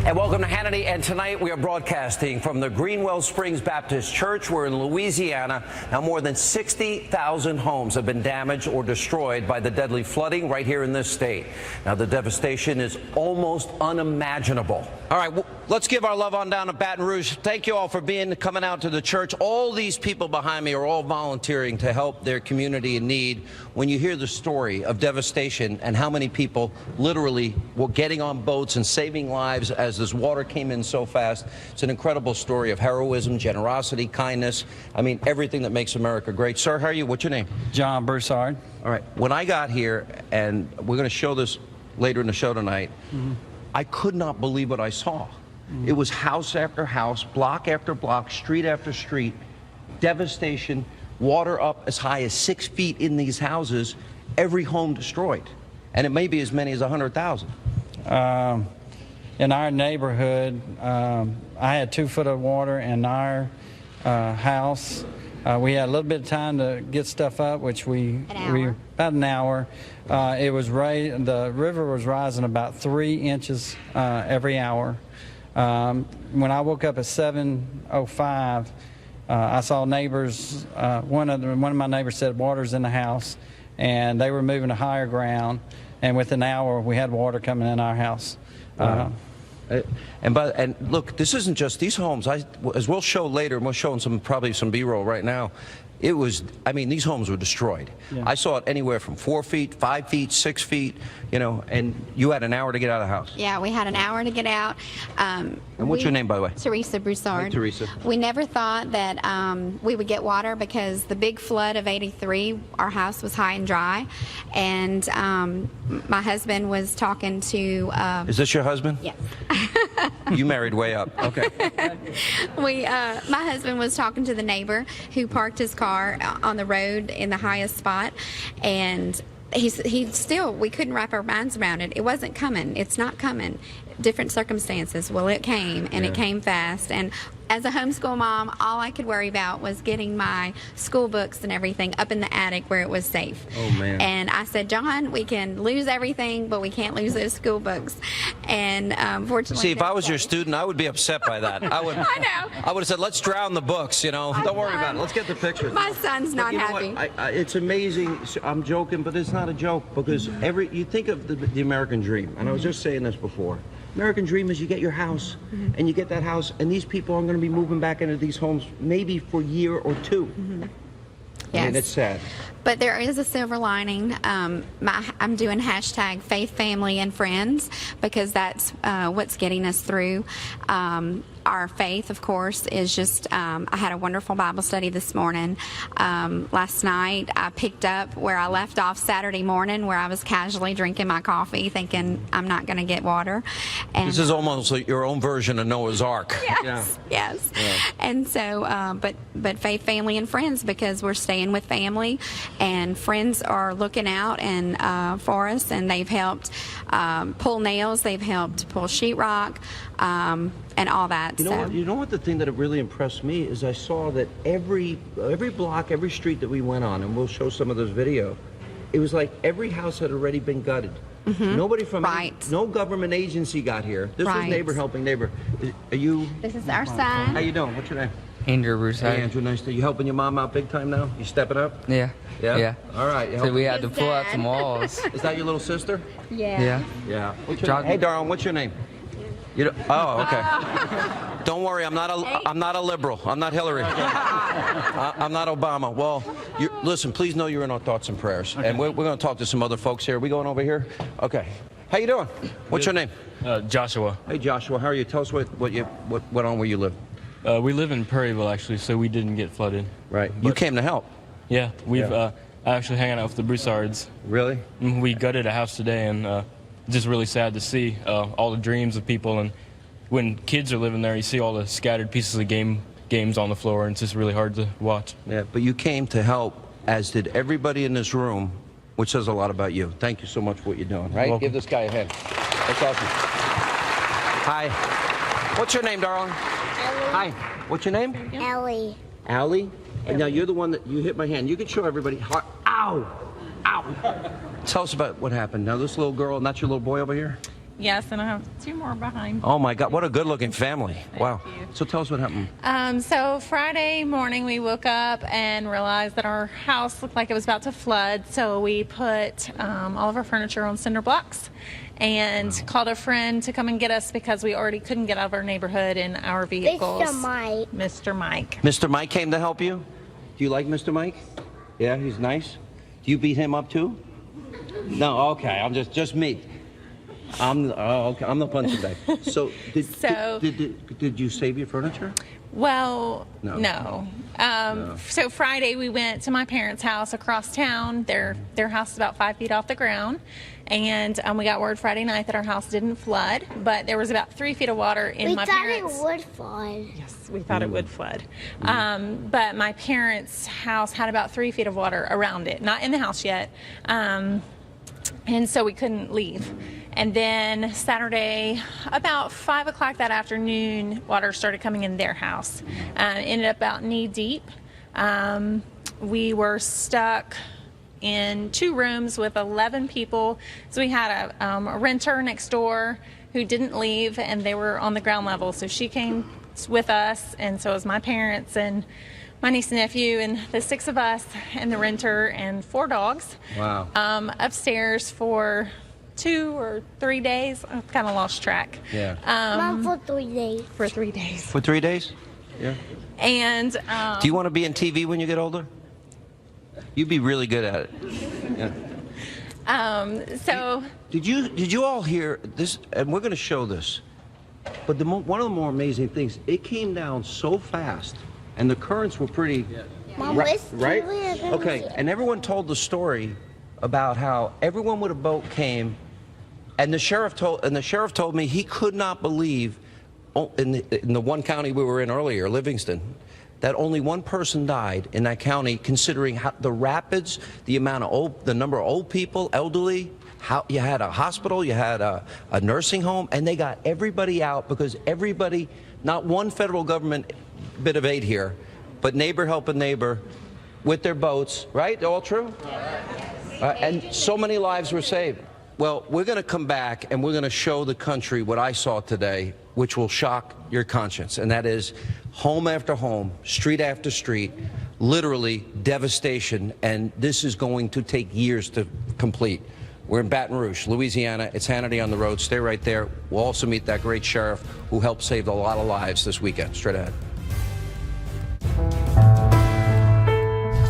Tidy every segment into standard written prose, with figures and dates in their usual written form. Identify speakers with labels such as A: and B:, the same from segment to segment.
A: And welcome to Hannity. And tonight we are broadcasting from the Greenwell Springs Baptist Church. We're in Louisiana. Now more than 60,000 homes have been damaged or destroyed by the deadly flooding right here in this state. Now the devastation is almost unimaginable. All right, well, let's give our love on down to Baton Rouge. Thank you all for coming out to the church. All these people behind me are all volunteering to help their community in need. When you hear the story of devastation and how many people literally were getting on boats and saving lives as this water came in so fast, it's an incredible story of heroism, generosity, kindness. I mean, everything that makes America great. Sir, how are you? What's your name?
B: John Broussard.
A: All right. When I got here, and we're going to show this later in the show tonight, I could not believe what I saw. It was house after house, block after block, street after street, devastation, water up as high as 6 feet in these houses, every home destroyed. And it may be as many as 100,000.
B: In our neighborhood, I had 2 foot of water in our house. We had a little bit of time to get stuff up, which about an hour. The river was rising about 3 inches every hour. When I woke up at 7:05, I saw neighbors. One of my neighbors said water's in the house, and they were moving to higher ground. And within an hour, we had water coming in our house.
A: Wow. And look, this isn't just these homes. As we'll show later, and we'll show probably some B-roll right now. It was, I mean, these homes were destroyed. Yeah. I saw it anywhere from 4 feet, 5 feet, 6 feet, you know, and you had an hour to get out of the house.
C: Yeah, we had an hour to get out.
A: And what's your name, by the way?
C: Teresa Broussard.
A: Hey, Teresa.
C: We never thought that we would get water because the big flood of '83, our house was high and dry. And my husband was talking to...
A: Is this your husband?
C: Yes.
A: You married way up. Okay.
C: My husband was talking to the neighbor who parked his car on the road in the highest spot, and we couldn't wrap our minds around it. It wasn't coming. It's not coming. Different circumstances. Well, it came, and it came fast. And as a homeschool mom, all I could worry about was getting my school books and everything up in the attic where it was safe.
A: Oh, man.
C: And I said, John, we can lose everything, but we can't lose those school books. And fortunately...
A: See, if I was your student, I would be upset by that. I know. I would have said, let's drown the books, you know. Don't worry about it. Let's get the pictures.
C: My son's not happy.
A: It's amazing. I'm joking, but it's not a joke, because you think of the American dream, and I was just saying this before. American dream is you get your house, and you get that house, and these people are going to be moving back into these homes maybe for a year or two.
C: Yes.
A: And it's sad.
C: But there is a silver lining. I'm doing hashtag faith, family, and friends, because that's what's getting us through. Our faith, of course, is just, I had a wonderful Bible study this morning. Last night, I picked up where I left off Saturday morning, where I was casually drinking my coffee, thinking I'm not going to get water. And
A: this is almost like your own version of Noah's Ark.
C: Yes, yes. Yeah. And so, but faith, family, and friends, because we're staying with family, and friends are looking out and for us, and they've helped pull nails, they've helped pull sheetrock, and all that.
A: You know what the thing that really impressed me is I saw that every block, every street that we went on, and we'll show some of this video, it was like every house had already been gutted. Nobody from no government agency got here. This was neighbor helping neighbor. Are you?
C: This is our son.
A: How you doing? What's your name?
D: Andrew Broussard.
A: Hey, Andrew, nice to you. Helping your mom out big time now? You stepping up?
D: Yeah.
A: Yeah?
D: Yeah.
A: All right.
D: So we had to pull out some walls.
A: Is that your little sister?
C: Yeah.
D: Yeah.
A: Yeah. What's your name? Hey, darling, what's your name? Oh, okay. Don't worry, I'm not a liberal. I'm not Hillary. I'm not Obama. Well, listen, please know you're in our thoughts and prayers. Okay. And we're going to talk to some other folks here. Are we going over here? Okay. How you doing? What's your name?
E: Joshua.
A: Hey, Joshua. How are you? Tell us what went on where you live.
E: We live in Prairieville, actually, so we didn't get flooded.
A: Right. You came to help.
E: Yeah. We've actually hanging out with the Broussards.
A: Really?
E: We gutted a house today, and just really sad to see all the dreams of people. And when kids are living there, you see all the scattered pieces of games on the floor, and it's just really hard to watch. Yeah,
A: but you came to help, as did everybody in this room, which says a lot about you. Thank you so much for what you're doing, right? Give this guy a hand. That's awesome. Hi. What's your name, darling?
F: Ellie.
A: Hi. What's your name?
F: Ellie.
A: Allie? And now you're the one that you hit my hand. You can show everybody. Ow! Ow! Tell us about what happened. Now this little girl, and that's your little boy over here?
F: Yes, and I have 2 more behind.
A: Oh my God, what a good-looking family. Wow.
F: you.
A: So tell us what happened.
F: So Friday morning we woke up and realized that our house looked like it was about to flood. So we put all of our furniture on cinder blocks and called a friend to come and get us because we already couldn't get out of our neighborhood in our vehicles.
G: Mr. Mike.
F: Mr. Mike.
A: Mr. Mike came to help you? Do you like Mr. Mike? Yeah, he's nice. Do you beat him up too? No, okay. I'm just me. I'm the punching bag. So did you save your furniture?
F: Well,
A: No.
F: no. So Friday we went to my parents' house across town. Their house is about 5 feet off the ground. And we got word Friday night that our house didn't flood, but there was about 3 feet of water in my parents'.
G: We thought it would flood.
F: Yes, we thought it would flood. But my parents' house had about 3 feet of water around it, not in the house yet. And so we couldn't leave. And then Saturday, about 5 o'clock that afternoon, water started coming in their house. Ended up about knee deep. We were stuck in 2 rooms with 11 people. So we had a renter next door who didn't leave, and they were on the ground level. So she came with us, and so it was my parents and my niece and nephew and the 6 of us and the renter and 4 dogs.
A: Wow.
F: Upstairs for 2 or 3 days. I've kind of lost track.
A: Yeah.
G: Mom, for 3 days.
F: For 3 days.
A: For 3 days? Yeah.
F: And
A: Do you want to be in TV when you get older? You'd be really good at it. Yeah.
F: so
A: Did you all hear this? And we're going to show this. But one of the more amazing things, it came down so fast, and the currents were pretty.
G: Mom,
A: right?
G: where's Julie?
A: Okay. And everyone told the story about how everyone with a boat came, and the sheriff told me he could not believe, in the one county we were in earlier, Livingston, that only 1 person died in that county, considering how the rapids, the number of old people, elderly. How you had a hospital, you had a nursing home, and they got everybody out because everybody, not one federal government bit of aid here, but neighbor helping neighbor with their boats, right? All true? And so many lives were saved. Well, we're going to come back and we're going to show the country what I saw today, which will shock your conscience, and that is home after home, street after street, literally devastation, and this is going to take years to complete. We're in Baton Rouge, Louisiana. It's Hannity on the road. Stay right there. We'll also meet that great sheriff who helped save a lot of lives this weekend. Straight ahead.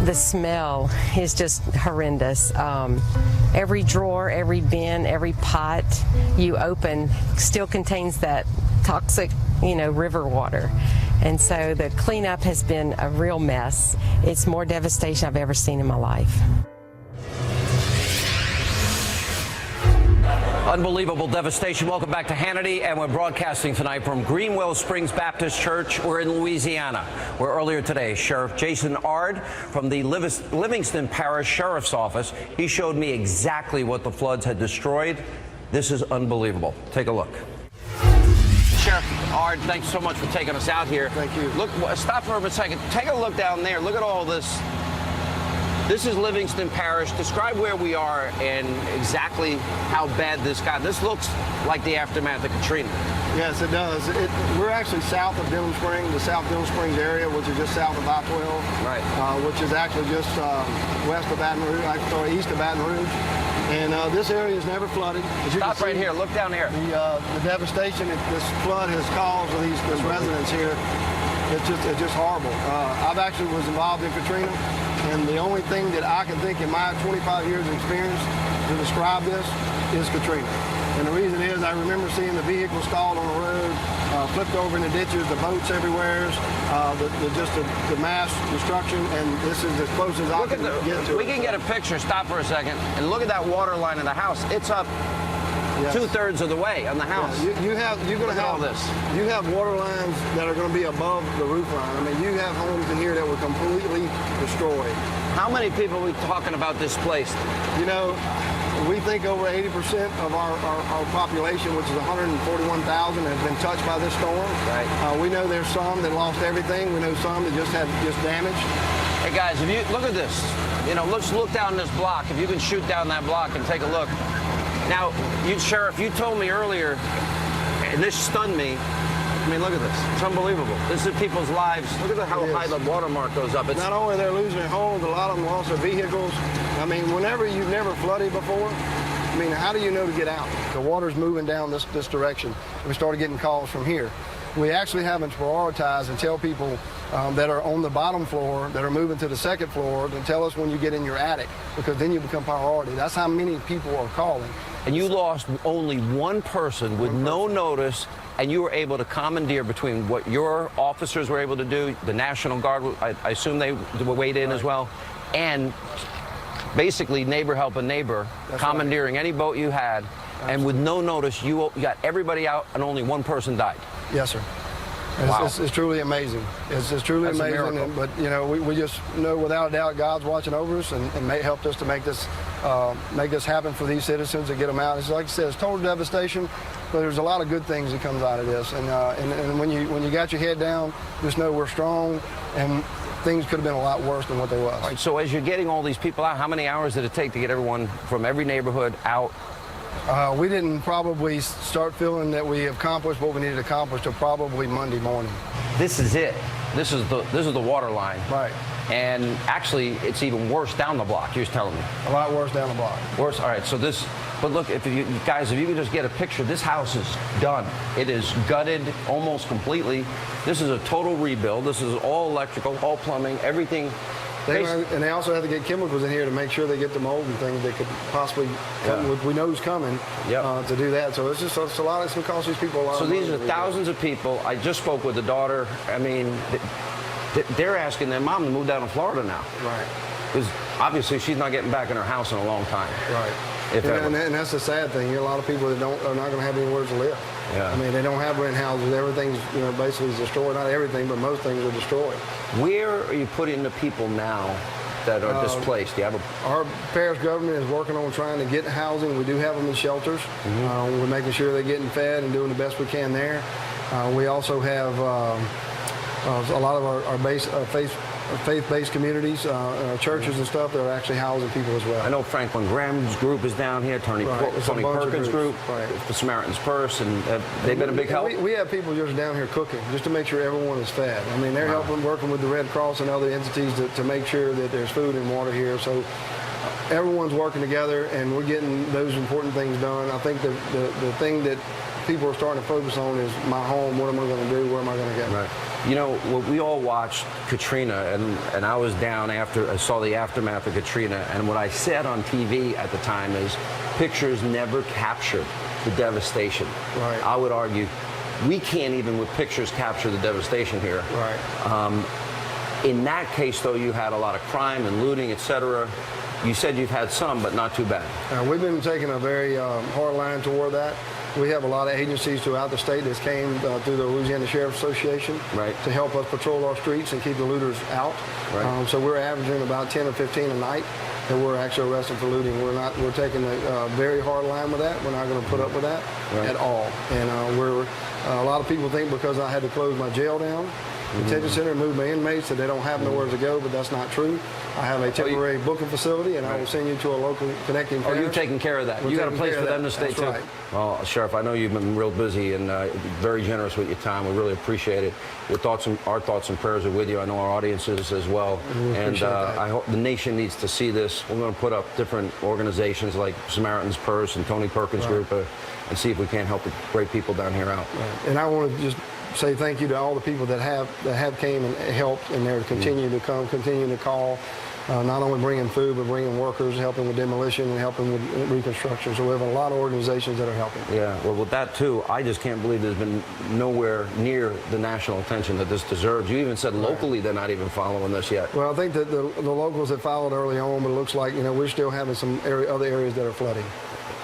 H: The smell is just horrendous. Every drawer, every bin, every pot you open still contains that toxic, river water. And so the cleanup has been a real mess. It's more devastation I've ever seen in my life.
A: Unbelievable devastation. Welcome back to Hannity, and we're broadcasting tonight from Greenwell Springs Baptist Church. We're in Louisiana, where earlier today, Sheriff Jason Ard from the Livingston Parish Sheriff's Office, he showed me exactly what the floods had destroyed. This is unbelievable. Take a look. Sheriff Ard, thanks so much for taking us out here.
I: Thank you.
A: Look, stop for a second. Take a look down there. Look at all this. This is Livingston Parish. Describe where we are and exactly how bad this got. This looks like the aftermath of Katrina.
I: Yes, it does. We're actually south of Denham Springs, the South Denham Springs area, which is just south of I-12.
A: Right.
I: Which is actually just west of Baton Rouge, or east of Baton Rouge. And this area is never flooded. As you
A: Stop
I: can
A: right
I: see,
A: here. Look down here.
I: The devastation that this flood has caused for these residents here, it's just horrible. I've actually was involved in Katrina, and the only thing that I can think in my 25 years of experience to describe this is Katrina. And the reason is I remember seeing the vehicles stalled on the road, flipped over in the ditches, the boats everywhere, the mass destruction, and this is as close as I can get to it.
A: We can get a picture. Stop for a second. And look at that water line in the house. It's up
I: Yes.
A: 2/3 of the way on the house.
I: Yeah, you're going to have
A: all this.
I: You have water lines that are going to be above the roof line. I mean, you have homes in here that were completely destroyed.
A: How many people are we talking about displaced?
I: We think over 80% of our population, which is 141,000, has been touched by this storm.
A: Right.
I: We know there's some that lost everything. We know some that just had damage.
A: Hey guys, if you look at this, let's look down this block. If you can shoot down that block and take a look. Now, Sheriff, you told me earlier, and this stunned me. I mean, look at this. It's unbelievable. This is people's lives. Look at how high the watermark goes up. It's
I: not only they're losing their homes, a lot of them lost their vehicles. I mean, whenever you've never flooded before, I mean, how do you know to get out? The water's moving down this direction. We started getting calls from here. We actually haven't prioritized and tell people that are on the bottom floor, that are moving to the second floor, to tell us when you get in your attic, because then you become priority. That's how many people are calling.
A: And you lost only one person with no notice, and you were able to commandeer between what your officers were able to do, the National Guard, I assume they weighed in as well, and basically neighbor helping neighbor, commandeering any boat you had, and with no notice, you got everybody out and only one person died.
I: Yes, sir.
A: Wow.
I: It's truly amazing. It's truly amazing. But, you know, we just know without a doubt God's watching over us and helped us to make this happen for these citizens and get them out. It's like I said, it's total devastation, but there's a lot of good things that comes out of this. And when you got your head down, just know we're strong, and things could have been a lot worse than what they was.
A: All right, so as you're getting all these people out, how many hours did it take to get everyone from every neighborhood out?
I: We didn't probably start feeling that we accomplished what we needed to accomplish till probably Monday morning.
A: This is it. This is the water line.
I: Right.
A: And actually, it's even worse down the block. You're telling me.
I: A lot worse down the block.
A: Worse. All right. So this. But look, if you guys, if you can just get a picture, this house is done. It is gutted almost completely. This is a total rebuild. This is all electrical, all plumbing, everything.
I: And they also have to get chemicals in here to make sure they get the mold and things that could possibly come, which we know is coming, to do that. So it's just a lot. It's going to cost these people a lot.
A: So
I: of money.
A: these are thousands of people. I just spoke with the daughter. I mean, they're asking their mom to move down to Florida now.
I: Right.
A: Because obviously she's not getting back in her house in a long time.
I: Right.
A: If ever.
I: And that's the sad thing. You know, a lot of people that are not going to have anywhere to live.
A: Yeah.
I: I mean, they don't have rent houses. Everything's, you know, basically destroyed. Not everything, but most things are destroyed.
A: Where are you putting the people now that are displaced? Do you have
I: Our parish government is working on trying to get housing. We do have them in shelters. We're making sure they're getting fed and doing the best we can there. We also have a lot of our faith-based communities, churches and stuff that are actually housing people as well.
A: I know Franklin Graham's group is down here, Tony Perkins' group, the Samaritan's Purse, and they've been a big help.
I: We have people just down here cooking, just to make sure everyone is fed. I mean, they're helping, working with the Red Cross and other entities to make sure that there's food and water here. So everyone's working together, and we're getting those important things done. I think the thing that people are starting to focus on is my home. What am I going to do? Where am I going to go?
A: Right. You know, we all watched Katrina, and I was down after I saw the aftermath of Katrina, and what I said on TV at the time is pictures never captured the devastation.
I: Right.
A: I would argue we can't even with pictures capture the devastation here.
I: Right.
A: In that case, though, you had a lot of crime and looting, etc. You said you've had some, but not too bad.
I: We've been taking a very hard line toward that. We have a lot of agencies throughout the state that came through the Louisiana Sheriff's Association to help us patrol our streets and keep the looters out. Right. So we're averaging about 10 or 15 a night that we're actually arresting for looting. We're taking a very hard line with that. We're not going to put up with that at all. And a lot of people think because I had to close my jail down, detention center, and move my inmates, that they don't have nowhere to go, but that's not true. I have a temporary booking facility, and I will send you to a local connecting parish.
A: Oh, you're taking care of that. You got a place for them to stay, too?
I: Right.
A: Well, Sheriff, I know you've been real busy and very generous with your time. We really appreciate it. Our thoughts and prayers are with you. I know our audience is as well. And I hope the nation needs to see this. We're going to put up different organizations like Samaritan's Purse and Tony Perkins' group and see if we can't help the great people down here out.
I: Right. And I want to just say thank you to all the people that have came and helped, and they're continue to come, continue to call. Not only bringing food, but bringing workers, helping with demolition and helping with reconstruction. So we have a lot of organizations that are helping.
A: Yeah, well, with that, too, I just can't believe there's been nowhere near the national attention that this deserves. You even said locally they're not even following this yet.
I: Well, I think that the locals have followed early on, but it looks like, you know, we're still having some other areas that are flooding.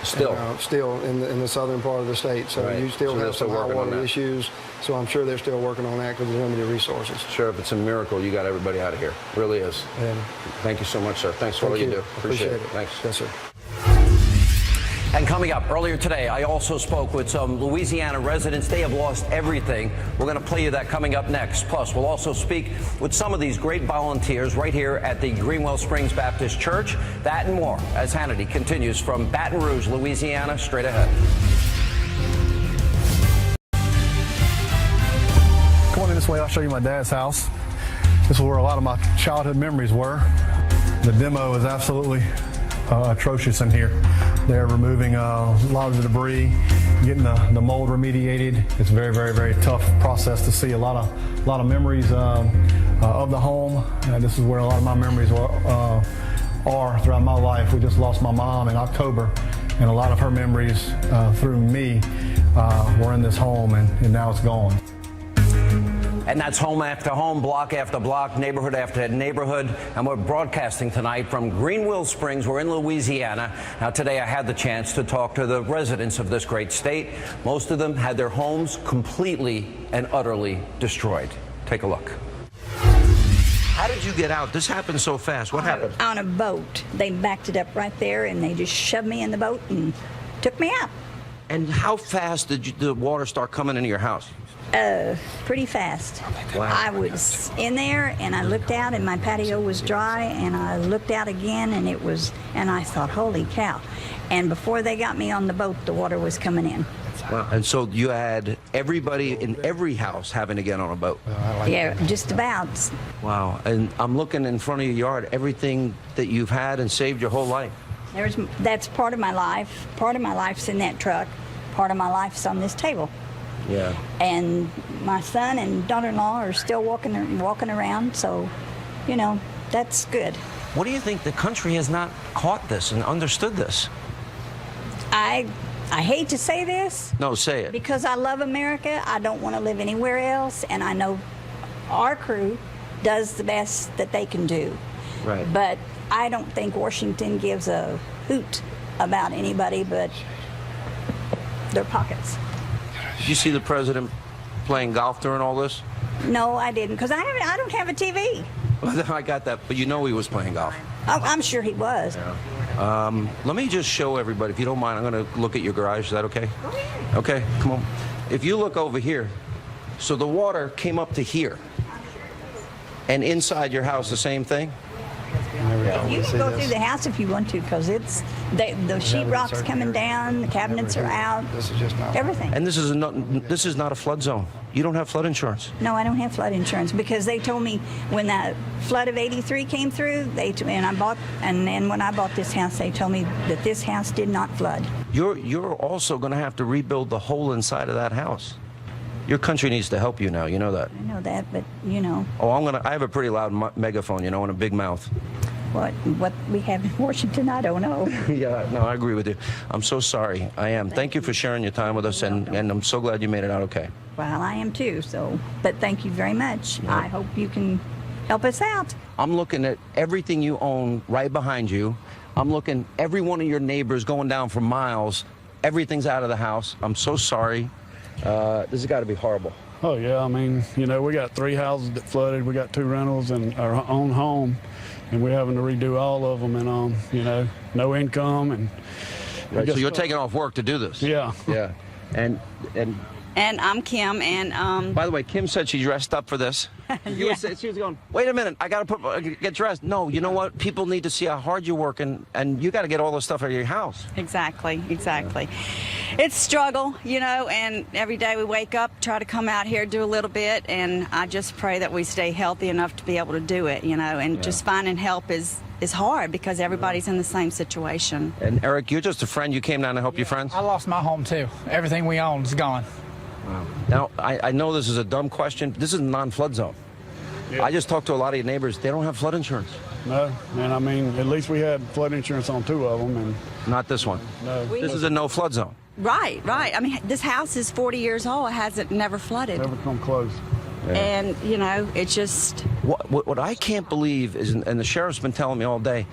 A: Still?
I: Still in the southern part of the state. So you still have some high water issues. So I'm sure they're still working on that because there's limited resources.
A: Sheriff, it's a miracle you got everybody out of here. It really is. And thank you so much, sir. Thanks for all you do. Appreciate it. Thanks.
I: Yes, sir.
A: And coming up earlier today, I also spoke with some Louisiana residents. They have lost everything. We're going to play you that coming up next. Plus, we'll also speak with some of these great volunteers right here at the Greenwell Springs Baptist Church. That and more as Hannity continues from Baton Rouge, Louisiana, straight ahead.
J: Come on in this way, I'll show you my dad's house. This is where a lot of my childhood memories were. The demo is absolutely atrocious in here. They're removing a lot of the debris, getting the mold remediated. It's a very, very, very tough process to see. A lot of memories of the home. This is where a lot of my memories are throughout my life. We just lost my mom in October, and a lot of her memories through me were in this home, and now it's gone.
A: And that's home after home, block after block, neighborhood after neighborhood. And we're broadcasting tonight from Greenwell Springs. We're in Louisiana. Now, today I had the chance to talk to the residents of this great state. Most of them had their homes completely and utterly destroyed. Take a look. How did you get out? This happened so fast. What happened?
K: On a boat. They backed it up right there, and they just shoved me in the boat and took me out.
A: And how fast did the water start coming into your house?
K: Pretty fast.
A: Wow.
K: I was in there, and I looked out, and my patio was dry, and I looked out again, and I thought, holy cow. And before they got me on the boat, the water was coming in.
A: Wow. And so you had everybody in every house having to get on a boat?
K: Yeah, just about.
A: Wow. And I'm looking in front of your yard, everything that you've had and saved your whole life.
K: That's part of my life. Part of my life's in that truck. Part of my life's on this table.
A: Yeah.
K: And my son and daughter-in-law are still walking around, so, you know, that's good.
A: What do you think? The country has not caught this and understood this?
K: I hate to say this.
A: No, say it.
K: Because I love America. I don't want to live anywhere else, and I know our crew does the best that they can do.
A: Right.
K: But I don't think Washington gives a hoot about anybody but their pockets.
A: Did you see the president playing golf during all this?
K: No, I didn't, because I don't have a TV.
A: I got that, but you know he was playing golf.
K: Oh, I'm sure he was.
A: Yeah. Let me just show everybody, if you don't mind, I'm going to look at your garage. Is that okay?
K: Go ahead.
A: Okay, come on. If you look over here, so the water came up to here. And inside your house, the same thing?
K: You can go through the house if you want to, because the sheetrock's coming down, the cabinets are out, everything.
A: And this is not a flood zone. You don't have flood insurance.
K: No, I don't have flood insurance, because they told me when that flood of '83 came through, and then when I bought this house, they told me that this house did not flood.
A: You're also going to have to rebuild the whole inside of that house. Your country needs to help you now. You know that.
K: I know that, but you know.
A: Oh, I have a pretty loud megaphone, you know, and a big mouth.
K: What we have in Washington, I don't know.
A: Yeah, no, I agree with you. I'm so sorry. I am. Thank you for sharing your time with us, and I'm so glad you made it out okay.
K: Well, I am too, but thank you very much. Yeah. I hope you can help us out.
A: I'm looking at everything you own right behind you. I'm looking every one of your neighbors going down for miles. Everything's out of the house. I'm so sorry. This has got to be horrible.
L: Oh, yeah. I mean, you know, we got 3 houses that flooded. We got 2 rentals and our own home, and we're having to redo all of them, and, you know, no income. And
A: right, so you're taking off work to do this?
L: Yeah.
A: Yeah. And
M: I'm Kim, and
A: by the way, Kim said she dressed up for this. She was going, wait a minute, I got to get dressed. No, you know what? People need to see how hard you're working, and you got to get all this stuff out of your house.
M: Exactly. It's a struggle, you know, and every day we wake up, try to come out here, do a little bit, and I just pray that we stay healthy enough to be able to do it, you know, and just finding help is hard because everybody's in the same situation.
A: And Eric, you're just a friend. You came down to help your friends?
N: I lost my home, too. Everything we owned is gone.
A: Wow. Now, I know this is a dumb question. This is a non-flood zone. Yeah. I just talked to a lot of your neighbors. They don't have flood insurance.
L: No, and I mean, at least we had flood insurance on 2 of them. And
A: not this one.
L: No.
A: This is a no-flood zone.
M: Right. I mean, this house is 40 years old. It hasn't never flooded.
L: Never come close.
A: Yeah.
M: And, you know, it's just...
A: What I can't believe is, and the sheriff's been telling me all day,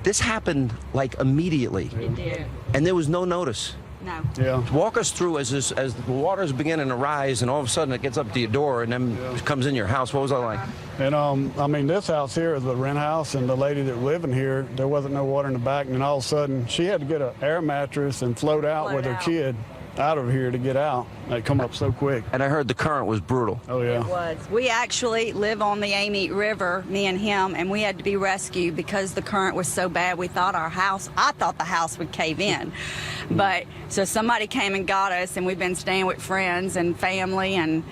A: this happened, like, immediately.
M: It did.
A: And there was no notice.
M: No.
L: Yeah.
A: Walk us through as the water's beginning to rise, and all of a sudden it gets up to your door, and then it comes in your house. What was that like?
L: And I mean, this house here is a rent house, and the lady that living here, there wasn't no water in the back, and then all of a sudden she had to get an air mattress and float out with her kid out of here to get out. They come up so quick.
A: And I heard the current was brutal.
L: Oh, yeah.
M: It was. We actually live on the Amite River, me and him, and we had to be rescued because the current was so bad. I thought the house would cave in. But so somebody came and got us, and we've been staying with friends and family and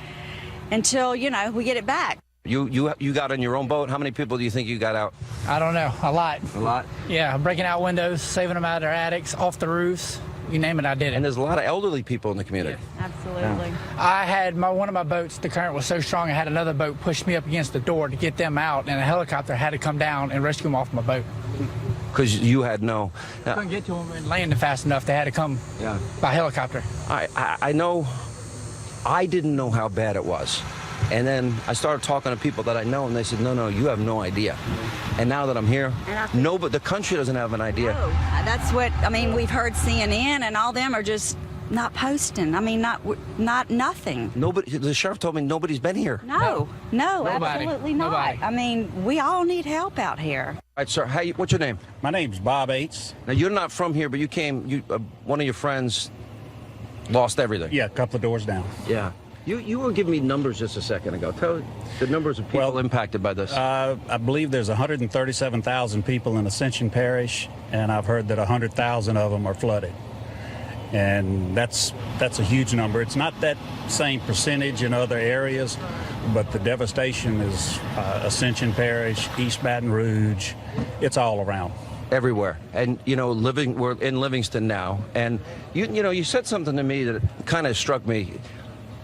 M: until, you know, we get it back.
A: You got on your own boat. How many people do you think you got out?
N: I don't know. A lot.
A: A lot?
N: Yeah, breaking out windows, saving them out of their attics, off the roofs. You name it, I did it.
A: And there's a lot of elderly people in the community.
M: Absolutely.
A: Yeah.
N: I had one of my boats, the current was so strong, I had another boat push me up against the door to get them out, and a helicopter had to come down and rescue them off my boat.
A: Because you had no...
N: Couldn't get to them and landing fast enough. They had to come by helicopter.
A: I know... I didn't know how bad it was. And then I started talking to people that I know, and they said, no, you have no idea. And now that I'm here, but the country doesn't have an idea.
M: No, that's what, I mean, we've heard CNN and all them are just not posting. I mean, not nothing.
A: Nobody, the sheriff told me nobody's been here.
M: No,
N: Nobody.
M: absolutely not.
N: Nobody.
M: I mean, we all need help out here.
A: All right, sir, what's your name?
O: My name's Bob Ates.
A: Now, you're not from here, but you came, one of your friends lost everything.
O: Yeah, a couple of doors down.
A: Yeah. You were giving me numbers just a second ago. Tell the numbers of people impacted by this.
O: I believe there's 137,000 people in Ascension Parish, and I've heard that 100,000 of them are flooded. And that's a huge number. It's not that same percentage in other areas, but the devastation is Ascension Parish, East Baton Rouge. It's all around.
A: Everywhere. And, you know, we're in Livingston now. And, you said something to me that kind of struck me.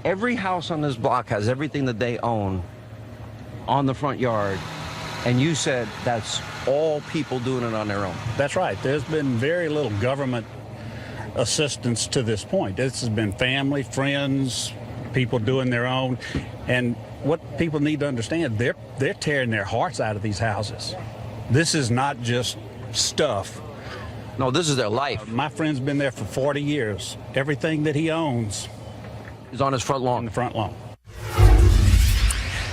A: Every house on this block has everything that they own on the front yard, and you said that's all people doing it on their own.
O: That's right. There's been very little government assistance to this point. This has been family, friends, people doing their own. And what people need to understand, they're tearing their hearts out of these houses. This is not just stuff.
A: No, this is their life.
O: My friend's been there for 40 years. Everything that he owns
A: is on his front lawn.
O: On the front lawn.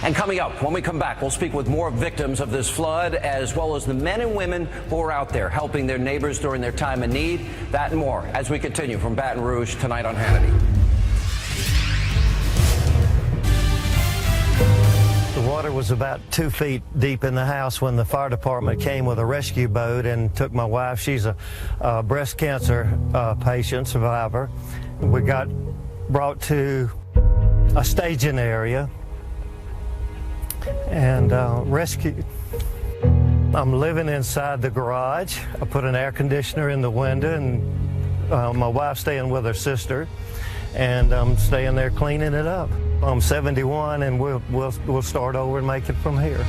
A: And coming up, when we come back, we'll speak with more victims of this flood, as well as the men and women who are out there helping their neighbors during their time of need. That and more as we continue from Baton Rouge tonight on Hannity.
P: The water was about 2 feet deep in the house when the fire department came with a rescue boat and took my wife. She's a breast cancer patient, survivor. We got brought to a staging area and rescued. I'm living inside the garage. I put an air conditioner in the window, and my wife's staying with her sister, and I'm staying there cleaning it up. I'm 71, and we'll start over and make it from here.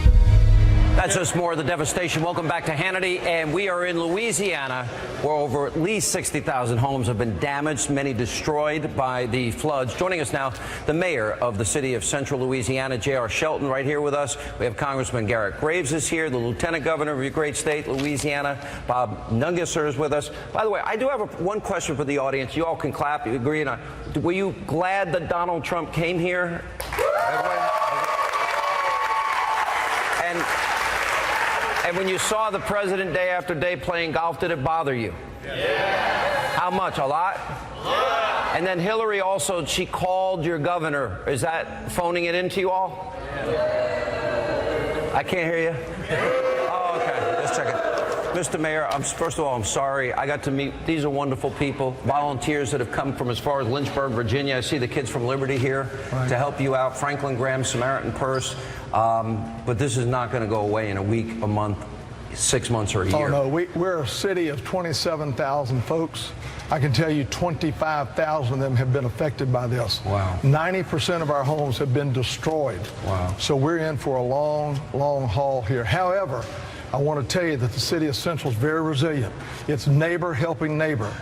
A: That's just more of the devastation. Welcome back to Hannity, and we are in Louisiana, where over at least 60,000 homes have been damaged, many destroyed by the floods. Joining us now, the mayor of the city of Central Louisiana, J.R. Shelton, right here with us. We have Congressman Garrett Graves is here, the lieutenant governor of your great state, Louisiana. Bob Nungesser is with us. By the way, I do have one question for the audience. You all can clap. You agree? Were you glad that Donald Trump came here? Everybody? And when you saw the president day after day playing golf, did it bother you? Yeah. How much? A lot? Yeah. And then Hillary also, she called your governor. Is that phoning it into you all? Yeah. I can't hear you. Oh, okay. Let's check it. Mr. Mayor, first of all, I'm sorry. I got to meet, these are wonderful people, volunteers that have come from as far as Lynchburg, Virginia. I see the kids from Liberty here to help you out. Franklin Graham, Samaritan Purse. But this is not going to go away in a week, a month, 6 months, or a year.
I: Oh, no. We're a city of 27,000 folks. I can tell you 25,000 of them have been affected by this.
A: Wow.
I: 90% of our homes have been destroyed.
A: Wow.
I: So we're in for a long, long haul here. However, I want to tell you that the city of Central is very resilient. It's neighbor helping neighbor.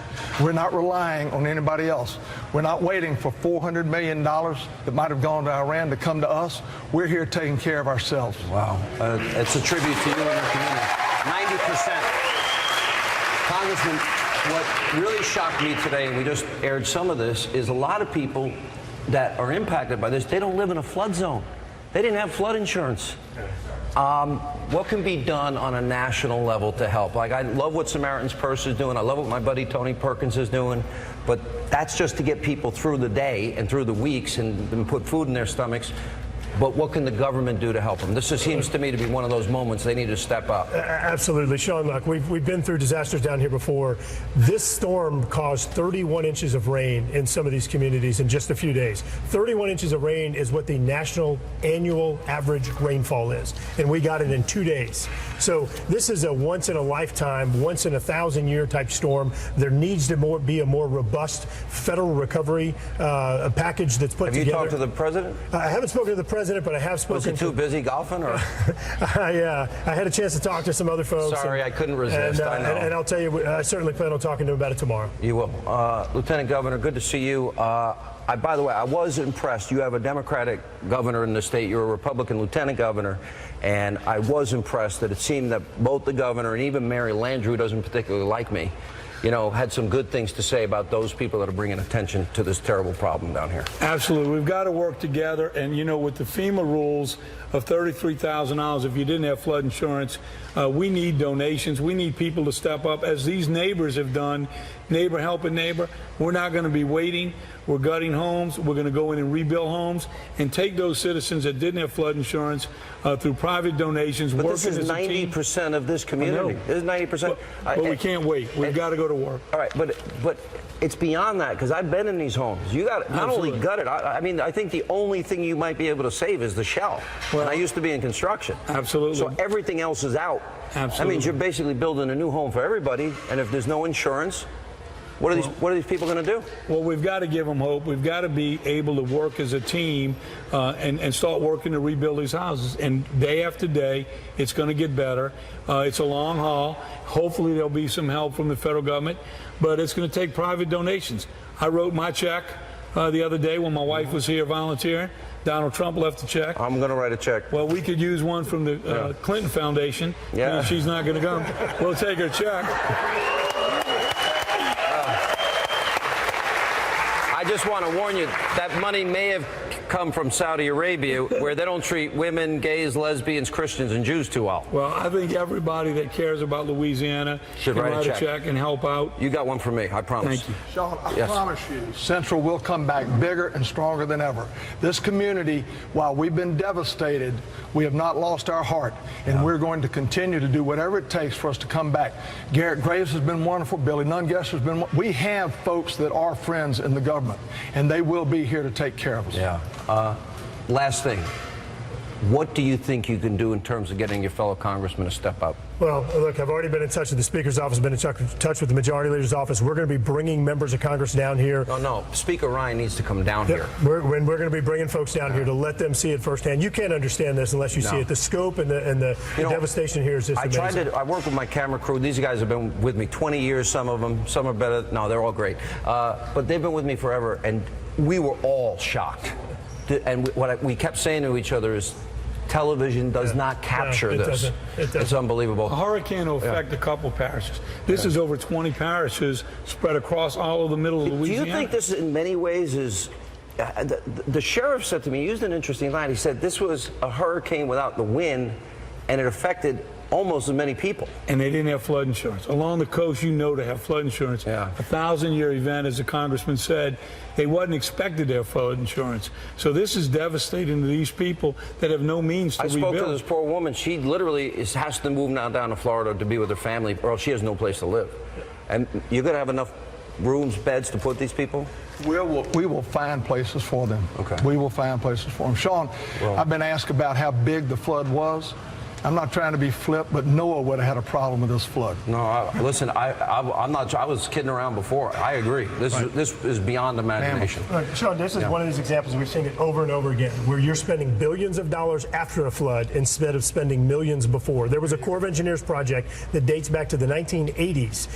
I: We're not relying on anybody else. We're not waiting for $400 million that might have gone to Iran to come to us. We're here taking care of ourselves.
A: Wow. It's a tribute to you and your community. 90%. Congressman, What really shocked me today, and we just aired some of this, is a lot of people that are impacted by this, they don't live in a flood zone. They didn't have flood insurance. What can be done on a national level to help? Like, I love what Samaritan's Purse is doing. I love what my buddy Tony Perkins is doing. But that's just to get people through the day and through the weeks and put food in their stomachs. But what can the government do to help them? This just seems to me to be one of those moments they need to step up.
Q: Absolutely. Sean, look, we've been through disasters down here before. This storm caused 31 inches of rain in some of these communities in just a few days. 31 inches of rain is what the national annual average rainfall is. And we got it in 2 days. So this is a once in a lifetime, once in a 1,000-year type storm. There needs to be a more robust federal recovery package that's put together.
A: Have you talked to the president?
Q: I haven't spoken to the president, but I have spoken.
A: Was he too busy golfing, or?
Q: I had a chance to talk to some other folks.
A: Sorry, I couldn't resist. I know.
Q: And I'll tell you, I certainly plan on talking to him about it tomorrow.
A: You will. Lieutenant Governor, good to see you. By the way, I was impressed. You have a Democratic governor in the state. You're a Republican lieutenant governor. And I was impressed that it seemed that both the governor and even Mary Landrieu, who doesn't particularly like me, had some good things to say about those people that are bringing attention to this terrible problem down here.
R: Absolutely. We've got to work together. And, with the FEMA rules of $33,000, if you didn't have flood insurance, we need donations. We need people to step up, as these neighbors have done, neighbor helping neighbor. We're not going to be waiting. We're gutting homes. We're going to go in and rebuild homes and take those citizens that didn't have flood insurance through private donations.
A: But this is 90% of this community. This is 90%.
R: But we can't wait. We've got to go to work.
A: All right, but it's beyond that, because I've been in these homes. You got not only gut it. I think the only thing you might be able to save is the shell. Well, and I used to be in construction.
R: Absolutely.
A: So everything else is out.
R: Absolutely.
A: That means you're basically building a new home for everybody. And if there's no insurance, what are these people going to do?
R: Well, we've got to give them hope. We've got to be able to work as a team and start working to rebuild these houses. And day after day, it's going to get better. It's a long haul. Hopefully, there'll be some help from the federal government, but it's going to take private donations. I wrote my check the other day when my wife was here volunteering. Donald Trump left a check.
A: I'm going to write a check.
R: Well, we could use one from the Clinton Foundation.
A: Yeah.
R: She's not going to come. We'll take her check.
A: I just want to warn you, that money may have come from Saudi Arabia, where they don't treat women, gays, lesbians, Christians, and Jews too well.
R: Well, I think everybody that cares about Louisiana should write a check and help out.
A: You got one for me, I promise.
R: Thank you.
I: Sean, I promise you, Central will come back bigger and stronger than ever. This community, while we've been devastated, we have not lost our heart, and we're going to continue to do whatever it takes for us to come back. Garrett Graves has been wonderful. Billy Nungesser has been. We have folks that are friends in the government, and they will be here to take care of us.
A: Yeah. Last thing. What do you think you can do in terms of getting your fellow congressmen to step up?
Q: Well, look, I've already been in touch with the Speaker's office, been in touch with the Majority Leader's office. We're going to be bringing members of Congress down here.
A: No. Speaker Ryan needs to come down here.
Q: We're going to be bringing folks down here to let them see it firsthand. You can't understand this unless you see it. The scope and the devastation here is just amazing.
A: I work with my camera crew. These guys have been with me 20 years, some of them. Some are better. No, they're all great. But they've been with me forever, and we were all shocked. And what we kept saying to each other is, television does not capture this. It's unbelievable.
R: A hurricane will affect a couple parishes. This is over 20 parishes spread across all of the middle of Louisiana.
A: Do you think this in many ways is... the sheriff said to me, he used an interesting line. He said this was a hurricane without the wind, and it affected almost as many people.
R: And they didn't have flood insurance. Along the coast, to have flood insurance.
A: Yeah.
R: A 1,000-year event, as the congressman said, they wasn't expected to have flood insurance. So this is devastating to these people that have no means to rebuild.
A: I spoke to this poor woman. She literally has to move now down to Florida to be with her family, or else she has no place to live. And you're going to have enough rooms, beds to put these people?
I: We will find places for them.
A: Okay.
I: We will find places for them. Sean, I've been asked about how big the flood was. I'm not trying to be flip, but Noah would have had a problem with this flood.
A: No, listen, I'm not. I was kidding around before. I agree. This is beyond imagination.
Q: Look, Sean, this is one of these examples. We've seen it over and over again, where you're spending billions of dollars after a flood instead of spending millions before. There was a Corps of Engineers project that dates back to the 1980s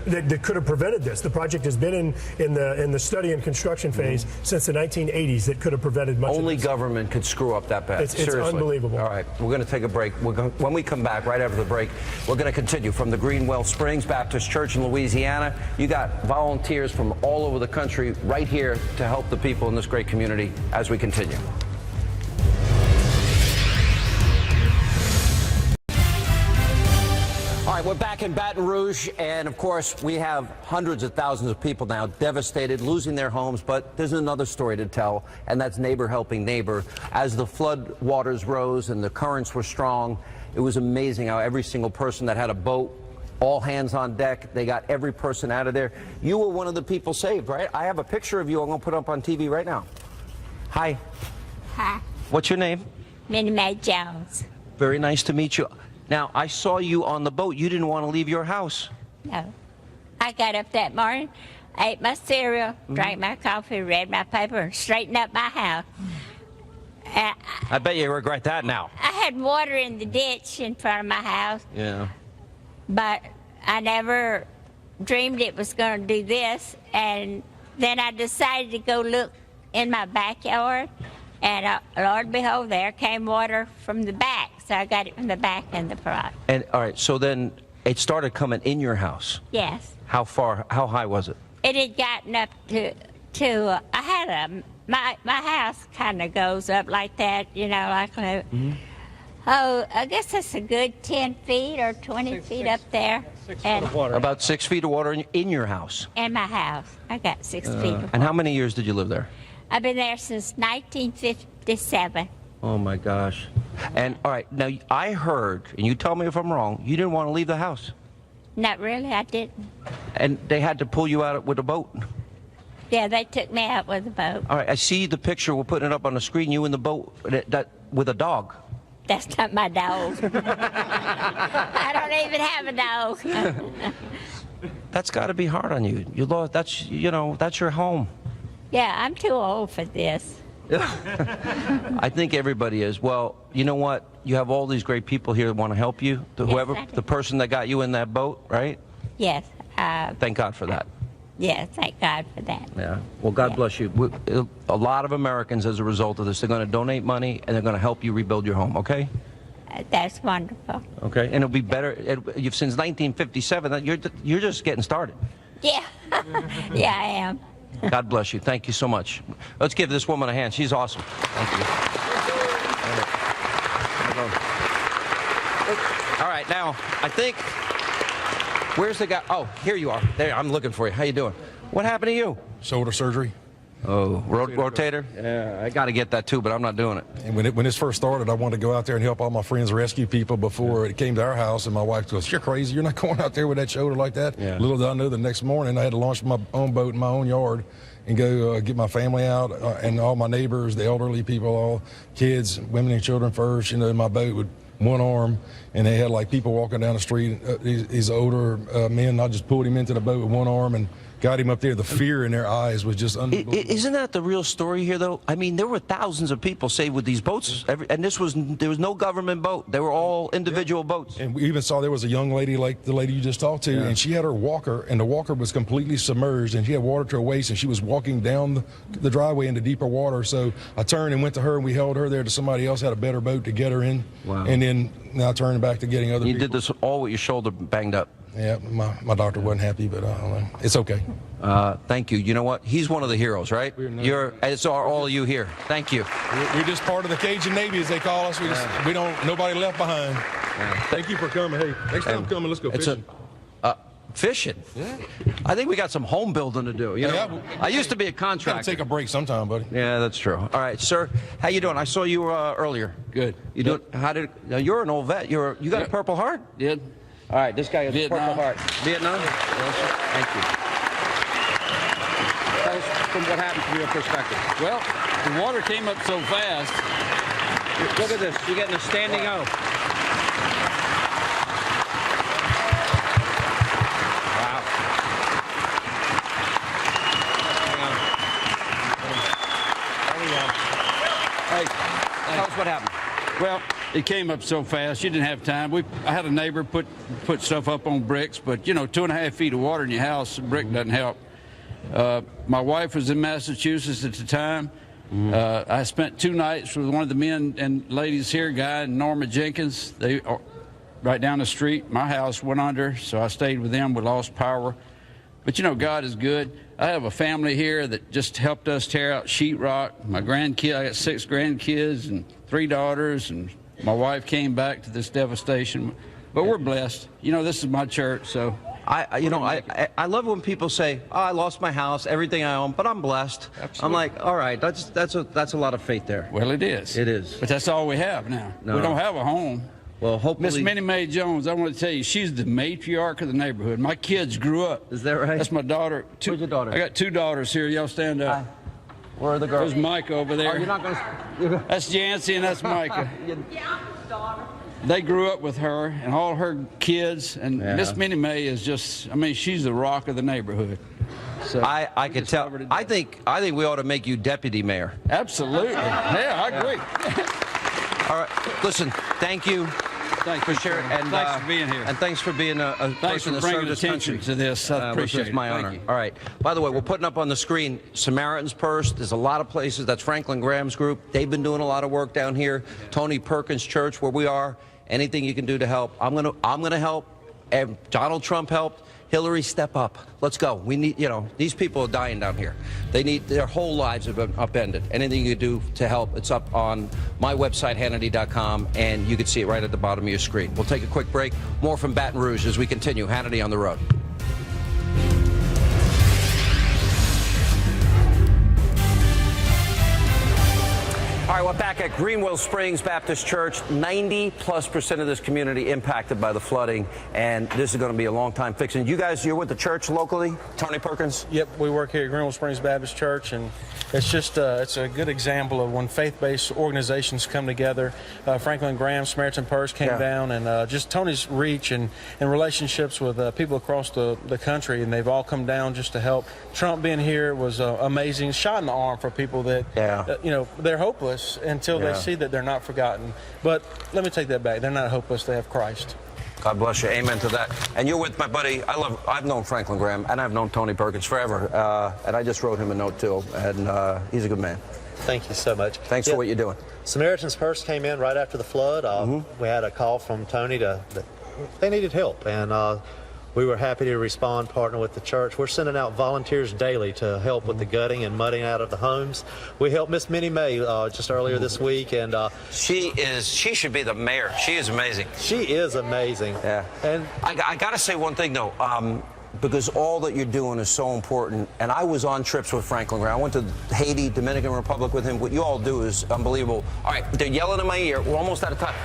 Q: that could have prevented this. The project has been in the study and construction phase since the 1980s. That could have prevented much.
A: Only
Q: of this.
A: Government could screw up that bad.
Q: It's unbelievable.
A: All right, we're going to take a break. When we come back, right after the break, we're going to continue from the Greenwell Springs Baptist Church in Louisiana. You got volunteers from all over the country right here to help the people in this great community as we continue. All right, we're back in Baton Rouge, and of course, we have hundreds of thousands of people now devastated, losing their homes, but there's another story to tell, and that's neighbor helping neighbor. As the flood waters rose and the currents were strong, it was amazing how every single person that had a boat, all hands on deck, they got every person out of there. You were one of the people saved, right? I have a picture of you I'm going to put up on TV right now. Hi.
S: Hi.
A: What's your name?
S: Minnie Mae Jones.
A: Very nice to meet you. Now, I saw you on the boat. You didn't want to leave your house.
S: No. I got up that morning, ate my cereal, drank my coffee, read my paper, and straightened up my house.
A: I bet you regret that now.
S: I had water in the ditch in front of my house,
A: Yeah.
S: but I never dreamed it was going to do this. And then I decided to go look in my backyard, and Lord behold, there came water from the back. So I got it from the back and the front.
A: And all right, so then it started coming in your house.
S: Yes.
A: How high was it?
S: It had gotten up to I had my house kind of goes up like that, you know, like oh, I guess that's a good 10 feet or 20 feet up there.
A: 6 feet of water. About 6 feet of water in your house.
S: In my house. I got 6 feet of water.
A: And how many years did you live there?
S: I've been there since 1957.
A: Oh my gosh. And all right, now I heard, and you tell me if I'm wrong, you didn't want to leave the house.
S: Not really, I didn't.
A: And they had to pull you out with a boat.
S: Yeah, they took me out with a boat.
A: All right, I see the picture. We're putting it up on the screen. You in the boat with a dog.
S: That's not my dog. I don't even have a dog.
A: That's got to be hard on you. You lost. That's your home.
S: Yeah, I'm too old for this.
A: I think everybody is. Well, you know what? You have all these great people here that want to help you. The person that got you in that boat, right?
S: Yes.
A: Thank God for that.
S: Yes, thank God for that.
A: Yeah. Well, God bless you. A lot of Americans, as a result of this, they're going to donate money and they're going to help you rebuild your home. Okay?
S: That's wonderful.
A: Okay. And it'll be better. You've since 1957. You're just getting started.
S: Yeah. Yeah, I am.
A: God bless you. Thank you so much. Let's give this woman a hand. She's awesome. Thank you. All right, now, I think, where's the guy? Oh, here you are. There, I'm looking for you. How you doing? What happened to you?
T: Shoulder surgery.
A: Oh, rotator? Yeah, I got to get that too, but I'm not doing it.
T: And when this first started, I wanted to go out there and help all my friends rescue people before it came to our house. And my wife goes, "You're crazy. You're not going out there with that shoulder like that."
A: Yeah.
T: Little did I know, the next morning I had to launch my own boat in my own yard and go get my family out and all my neighbors, the elderly people, all kids, women and children first, in my boat with one arm. And they had like people walking down the street, these older men. I just pulled him into the boat with one arm and got him up there. The fear in their eyes was just unbelievable.
A: Isn't that the real story here, though? I mean, there were thousands of people saved with these boats, and there was no government boat. They were all individual boats.
T: And we even saw there was a young lady like the lady you just talked to, and she had her walker, and the walker was completely submerged, and she had water to her waist, and she was walking down the driveway into deeper water. So I turned and went to her, and we held her there to somebody else had a better boat to get her in.
A: Wow.
T: And then now turning back to getting other people.
A: You did this all with your shoulder banged up.
T: Yeah, my doctor wasn't happy, but I don't know. It's okay.
A: Thank you. You know what? He's one of the heroes, right? As are all of you here. Thank you.
T: We're just part of the Cajun Navy, as they call us. We don't. Nobody left behind. Thank you for coming. Hey, next time coming, let's go fishing.
A: Fishing?
T: Yeah.
A: I think we got some home building to do. You know, I used to be a contractor.
T: Gotta take a break sometime, buddy.
A: Yeah, that's true. All right, sir. How you doing? I saw you earlier.
U: Good.
A: You doing? Now you're an old vet. You got a Purple Heart?
U: Did.
A: All right, this guy has
U: Vietnam.
A: a Purple Heart. Vietnam? Yes, sir. Thank you. Tell us from what happened from your perspective.
U: Well, the water came up so fast.
A: Look at this. You're getting a standing O. Wow. Hang on. Hey, tell us what happened.
U: Well, it came up so fast, you didn't have time. I had a neighbor put stuff up on bricks, but 2.5 feet of water in your house, a brick doesn't help. My wife was in Massachusetts at the time. I spent 2 nights with one of the men and ladies here, Guy and Norma Jenkins. They are right down the street. My house went under, so I stayed with them. We lost power. But, you know, God is good. I have a family here that just helped us tear out sheetrock. My grandkid, I got 6 grandkids and 3 daughters, and my wife came back to this devastation. But we're blessed. You know, this is my church, so...
A: I love when people say, "Oh, I lost my house, everything I own, but I'm blessed."
U: Absolutely.
A: I'm like, all right, that's a lot of faith there.
U: Well, it is.
A: It is.
U: But that's all we have now.
A: No.
U: We don't have a home.
A: Well, hopefully...
U: Miss Minnie Mae Jones, I want to tell you, she's the matriarch of the neighborhood. My kids grew up.
A: Is that right?
U: That's my daughter.
A: Where's your daughter?
U: I got 2 daughters here. Y'all stand up.
A: Where are the girls?
U: There's Micah over there.
A: Oh, you're not going to...
U: That's Jancy and that's Micah. They grew up with her and all her kids, and Miss Minnie Mae is just, I mean, she's the rock of the neighborhood. So
A: I could tell. I think we ought to make you deputy mayor.
U: Absolutely. Yeah, I agree.
A: All right. Listen, thank you.
U: Thanks for sharing, and thanks for being here.
A: And thanks for being a person that served this country.
U: To this. I appreciate it.
A: It's my honor.
U: You.
A: All right. By the way, we're putting up on the screen Samaritan's Purse. There's a lot of places. That's Franklin Graham's group. They've been doing a lot of work down here. Tony Perkins Church, where we are. Anything you can do to help, I'm gonna help. And Donald Trump helped. Hillary, step up. Let's go. We need, these people are dying down here. Their whole lives have been upended. Anything you can do to help, it's up on my website, Hannity.com, and you can see it right at the bottom of your screen. We'll take a quick break. More from Baton Rouge as we continue Hannity on the road. All right, we're back at Greenwell Springs Baptist Church. 90+% of this community impacted by the flooding, and this is going to be a long time fixing. You're with the church locally, Tony Perkins?
B: Yep, we work here at Greenwell Springs Baptist Church, and it's just it's a good example of when faith-based organizations come together. Franklin Graham, Samaritan Purse came down, and just Tony's reach and relationships with people across the country, and they've all come down just to help. Trump being here was amazing. Shot in the arm for people that they're hopeless until they see that they're not forgotten. But let me take that back. They're not hopeless. They have Christ.
A: God bless you. Amen to that. And you're with my buddy. I've known Franklin Graham, and I've known Tony Perkins forever. And I just wrote him a note, too. And he's a good man.
V: Thank you so much.
A: Thanks for what you're doing.
V: Samaritan's Purse came in right after the flood. We had a call from Tony that they needed help. And we were happy to respond, partner with the church. We're sending out volunteers daily to help with the gutting and mudding out of the homes. We helped Miss Minnie Mae just earlier this week, and
A: she should be the mayor. She is amazing.
V: She is amazing.
A: Yeah. And I got to say one thing though, because all that you're doing is so important. And I was on trips with Franklin Graham. I went to Haiti, Dominican Republic with him. What you all do is unbelievable. All right, they're yelling in my ear. We're almost out of time.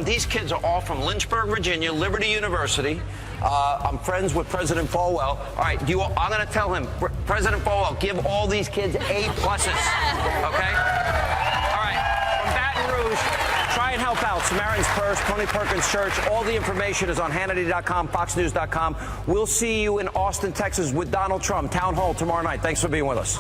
A: These kids are all from Lynchburg, Virginia, Liberty University. I'm friends with President Falwell. All right, I'm going to tell him, President Falwell, give all these kids A+. Okay? All right, from Baton Rouge, try and help out. Samaritan's Purse, Tony Perkins Church. All the information is on Hannity.com, FoxNews.com. We'll see you in Austin, Texas with Donald Trump. Town Hall tomorrow night. Thanks for being with us.